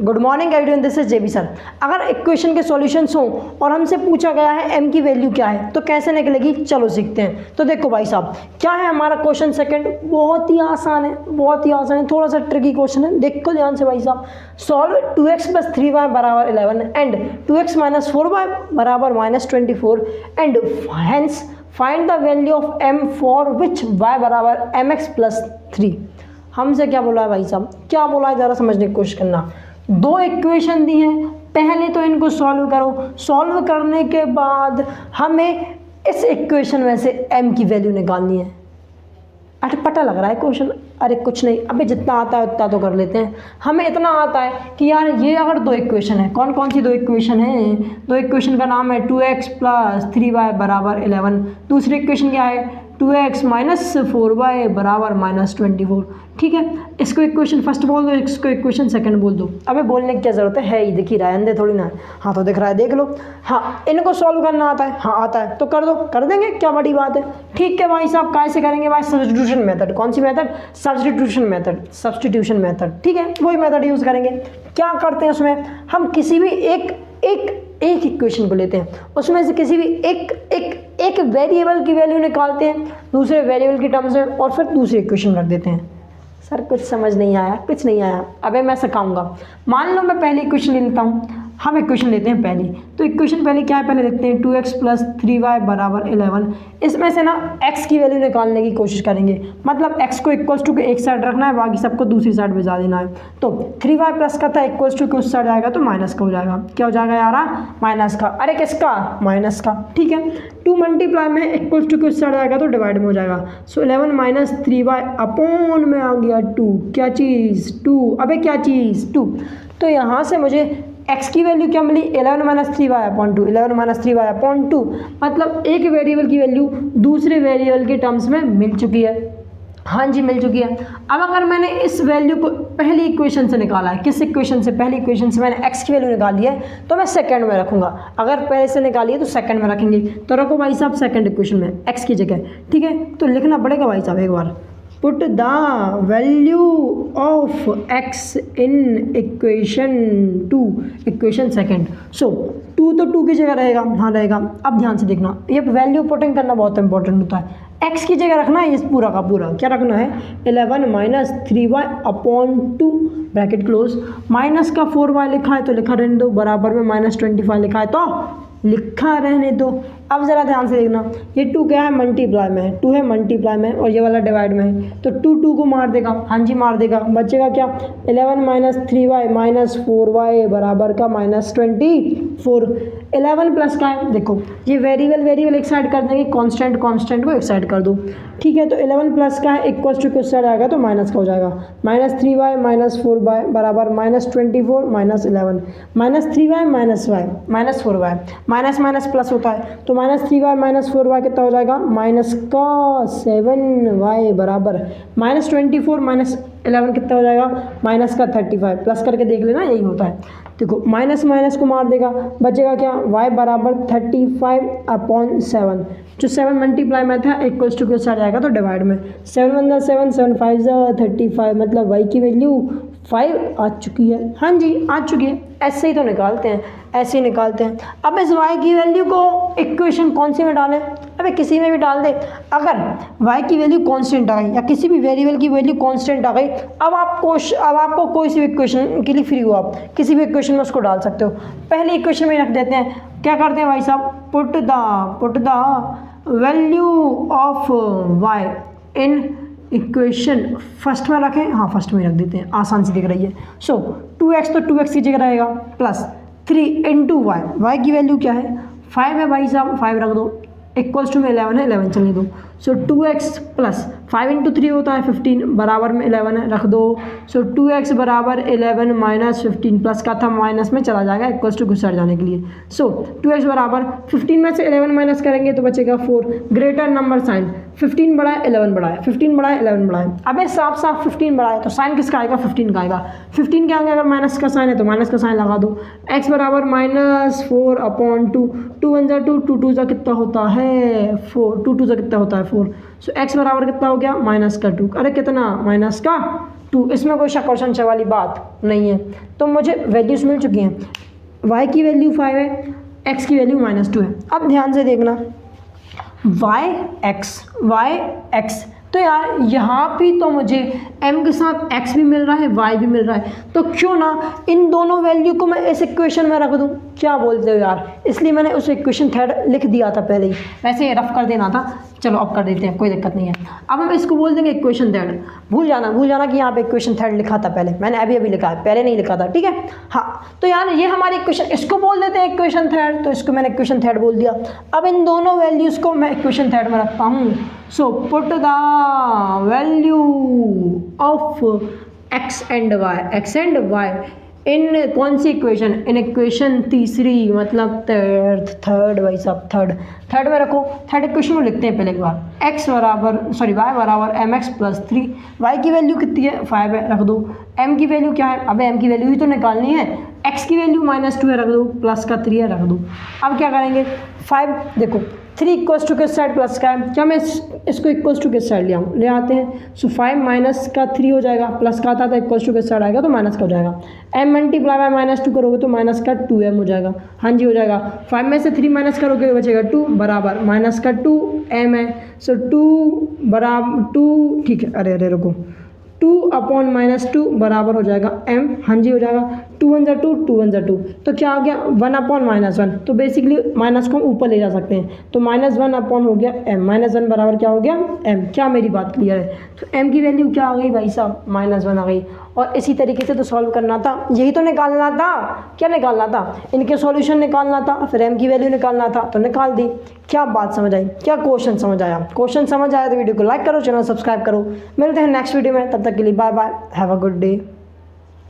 Good morning everyone, this is JB sir. अगर equation के solutions हों और हमसे पूछा गया है m की वैल्यू क्या है तो कैसे निकलेगी, चलो सीखते हैं। तो देखो भाई साहब, क्या है हमारा क्वेश्चन सेकंड, बहुत ही आसान है, बहुत ही आसान है, थोड़ा सा ट्रिकी क्वेश्चन है। देखो ध्यान से भाई साहब, सॉल्व 2x + 3y बराबर 11 एंड 2x - 4y बराबर -24 and hence find the value of m for which y बराबर mx + 3। हमसे क्या बोला है भाई साहब, क्या बोला है, ज़रा समझने की कोशिश करना। दो इक्वेशन दी हैं, पहले तो इनको सॉल्व करो। सॉल्व करने के बाद हमें इस इक्वेशन में से m की वैल्यू निकालनी है। अटपटा लग रहा है क्वेश्चन, अरे कुछ नहीं, अबे जितना आता है उतना तो कर लेते हैं। हमें इतना आता है कि यार ये अगर दो इक्वेशन है, कौन कौन सी दो इक्वेशन है, दो इक्वेशन का नाम है 2x + 3y बराबर 11, दूसरी इक्वेशन क्या है 2x - 4y बराबर -24। ठीक है, इसको इक्वेशन फर्स्ट बोल दो, इसको इक्वेशन सेकंड बोल दो। अबे बोलने की क्या ज़रूरत है ही दिख ही रहा है, अंधे थोड़ी ना। हाँ तो दिख रहा है, देख लो। हाँ, इनको सॉल्व करना आता है, हाँ आता है तो कर दो, कर देंगे, क्या बड़ी बात है। ठीक है भाई साहब, कैसे करेंगे भाई, सब्स्टिट्यूशन मेथड। कौन सी method, substitution method, substitution method. ठीक है, वही मेथड यूज़ करेंगे। क्या करते हैं उसमें, हम किसी भी एक इक्वेशन को लेते हैं, उसमें से किसी भी एक वेरिएबल की वैल्यू निकालते हैं दूसरे वेरिएबल की टर्म्स में और फिर दूसरी इक्वेशन रख देते हैं। सर कुछ समझ नहीं आया, कुछ नहीं आया, अबे मैं सिखाऊंगा। मान लो मैं पहली इक्वेशन ले लेता हूँ, हम इक्वेशन लेते हैं पहली। तो इक्वेशन पहले क्या है, पहले देखते हैं 2x + 3y बराबर 11। इसमें से ना x की वैल्यू निकालने की कोशिश करेंगे, मतलब x को इक्वल्स टू के एक साइड रखना है, बाकी सबको दूसरी साइड भिजा देना है। तो 3y प्लस का था, इक्वल्स टू के उस साइड आएगा तो माइनस का हो जाएगा। क्या हो जाएगा यार, माइनस का। अरे किसका, माइनस का। ठीक है, 2 मल्टीप्लाई में इक्वल्स टू के उस साइड आएगा तो डिवाइड में हो जाएगा। सो 11 - 3y अपॉन में आ गया 2। क्या चीज़, 2। अबे क्या चीज़, 2। तो यहाँ से मुझे x की वैल्यू क्या मिली, 11 - 3y अपॉन 2। 11 - 3y अपॉन 2 मतलब एक वेरिएबल की वैल्यू दूसरे वेरिएबल के टर्म्स में मिल चुकी है। हाँ जी, मिल चुकी है। अब अगर मैंने इस वैल्यू को पहली इक्वेशन से निकाला है, किस इक्वेशन से, पहली इक्वेशन से मैंने x की वैल्यू निकाली है तो मैं सेकंड में रखूंगा। अगर पहले से निकाली है तो सेकंड में रखेंगे। तो रखो भाई साहब सेकंड इक्वेशन में x की जगह। ठीक है, तो लिखना पड़ेगा भाई साहब एक बार, put the value of x in equation 2, equation second. So 2 तो 2 की जगह रहेगा, हाँ रहेगा। अब ध्यान से देखना, ये वैल्यू पुटिंग करना बहुत इंपॉर्टेंट होता है। x की जगह रखना है इस पूरा का पूरा, क्या रखना है 11 - 3y upon 2 bracket close. Minus का 4y लिखा है तो लिखा रहने दो, बराबर में -25 लिखा है तो लिखा रहने दो। अब ज़रा ध्यान से देखना, ये 2 क्या है, मल्टीप्लाई में है, 2 है मल्टीप्लाई में और ये वाला डिवाइड में है। तो 2 को मार देगा, हाँ जी मार देगा, बचेगा क्या 11 - 3y - 4y बराबर का -24। 11 प्लस का है, देखो ये वेरिएबल एक साइड कर देंगे, कांस्टेंट को एक साइड कर दो। ठीक है, तो 11 प्लस का है, इक्वल्स टू कुछ साइड आएगा तो माइनस का हो जाएगा। -3y - 4y बराबर -24 - 11 -3y - -4y, माइनस प्लस होता है तो -3y - 4y कितना हो जाएगा, -7y बराबर -24 - 11 कितना हो जाएगा, -35। प्लस करके देख लेना, यही होता है। देखो माइनस को मार देगा, बचेगा क्या, y बराबर 35 अपॉन 7। जो 7 मल्टीप्लाई में था इक्वल्स टू के साथ जाएगा तो डिवाइड में। 7 × 1 = 7, 7 × 5 = 35, मतलब y की वैल्यू 5 आ चुकी है। हाँ जी आ चुकी है, ऐसे ही तो निकालते हैं, ऐसे ही निकालते हैं। अब इस y की वैल्यू को इक्वेशन कौन सी में डालें, अबे किसी में भी डाल दे। अगर y की वैल्यू कांस्टेंट आ गई या किसी भी वेरिएबल की वैल्यू कांस्टेंट आ गई, अब आपको कोई सी भी इक्वेशन के लिए फ्री हो, आप किसी भी इक्वेशन में उसको डाल सकते हो। पहले इक्वेशन में रख देते हैं, क्या करते हैं भाई साहब, put the value of y in equation first में रखें, हाँ फर्स्ट में रख देते हैं, आसान सी दिख रही है। सो 2x तो 2x की जगह रहेगा प्लस 3 × y की वैल्यू क्या है 5 है भाई साहब, 5 रख दो, इक्वल्स टू में 11 है, 11 चलने दो। सो 2x प्लस 5 × 3 होता है 15, बराबर में 11 है, रख दो। सो 2x बराबर 11 - 15, प्लस का था माइनस में चला जाएगा, इक्वल्स टू घुस जाने के लिए। सो 2x बराबर 15 में से 11 माइनस करेंगे तो बचेगा 4, ग्रेटर नंबर साइन, 15 बड़ा है 11 बड़ा है, 15 बड़ा है 11 बड़ा है। अबे साफ 15 बड़ा है तो साइन किसका आएगा, 15 का आएगा। 15 के आगे अगर माइनस का साइन है तो माइनस का साइन लगा दो। x बराबर -4 अपॉन 2, 2 × 1 = 2, 2 × 2 कितना होता है 4, 2 × 2 कितना होता है 4। सो x बराबर कितना हो गया -2, अरे कितना -2 2, इसमें कोई शक और संशय वाली बात नहीं है। तो मुझे वैल्यूज़ मिल चुकी हैं, y की वैल्यू 5 है, x की वैल्यू -2 है। अब ध्यान से देखना, y x, तो यार यहाँ भी तो मुझे m के साथ x भी मिल रहा है, y भी मिल रहा है, तो क्यों ना इन दोनों वैल्यू को मैं इस इक्वेशन में रख दूँ। क्या बोलते हो यार, इसलिए मैंने उस इक्वेशन थर्ड लिख दिया था पहले ही, वैसे रफ कर देना था, चलो अब कर देते हैं, कोई दिक्कत नहीं है। अब हम इसको बोल देंगे इक्वेशन थर्ड। भूल जाना कि यहाँ पे इक्वेशन थर्ड लिखा था पहले, मैंने अभी लिखा है, पहले नहीं लिखा था, ठीक है। हाँ, तो यार ये हमारी इक्वेशन, इसको बोल देते हैं इक्वेशन थर्ड, तो इसको मैंने इक्वेशन थर्ड बोल दिया। अब इन दोनों वैल्यूज़ को मैं इक्वेशन थर्ड में रखता हूँ। So put the value of x and y इन कौन सी इक्वेशन, इन इक्वेशन तीसरी, मतलब थर्ड भाई साहब, थर्ड में रखो। थर्ड इक्वेशन को लिखते हैं पहले एक बार, y बराबर mx प्लस 3, y की वैल्यू कितनी है, 5 है, रख दो। m की वैल्यू क्या है, अबे m की वैल्यू ही तो निकालनी है, x की वैल्यू -2 है, रख दो, प्लस का 3 है, रख दो। अब क्या करेंगे, 5 देखो 3 इक्वल्स टू किस साइड, प्लस का है, क्या मैं इसको इक्वल्स टू किस साइड ले आते हैं। सो 5 माइनस का 3 हो जाएगा, प्लस का आता था, इक्वल्स टू किस साइड आएगा तो माइनस का हो जाएगा। m मल्टीप्लाई बाय -2 करोगे तो माइनस का 2m हो जाएगा, हाँ जी हो जाएगा। 5 में से 3 माइनस करोगे बचेगा 2 बराबर माइनस का 2m है। सो 2 बराबर 2, ठीक है, अरे रुको, 2/-2 बराबर हो जाएगा m, हाँ जी हो जाएगा। 2 1 2, 2 1 2, तो क्या आ गया 1/-1, तो बेसिकली माइनस को हम ऊपर ले जा सकते हैं, तो -1 हो गया m, -1 बराबर क्या हो गया m। क्या मेरी बात क्लियर है। तो m की वैल्यू क्या आ गई भाई साहब, -1 आ गई। और इसी तरीके से तो सॉल्व करना था, यही तो निकालना था। क्या निकालना था, इनके सॉल्यूशन निकालना था, फिर m की वैल्यू निकालना था, तो निकाल दी। क्या बात समझ आई, क्या क्वेश्चन समझ आया। क्वेश्चन समझ आया तो वीडियो को लाइक करो, चैनल सब्सक्राइब करो। मिलते हैं नेक्स्ट वीडियो में, तब तक के लिए bye bye, have a good day.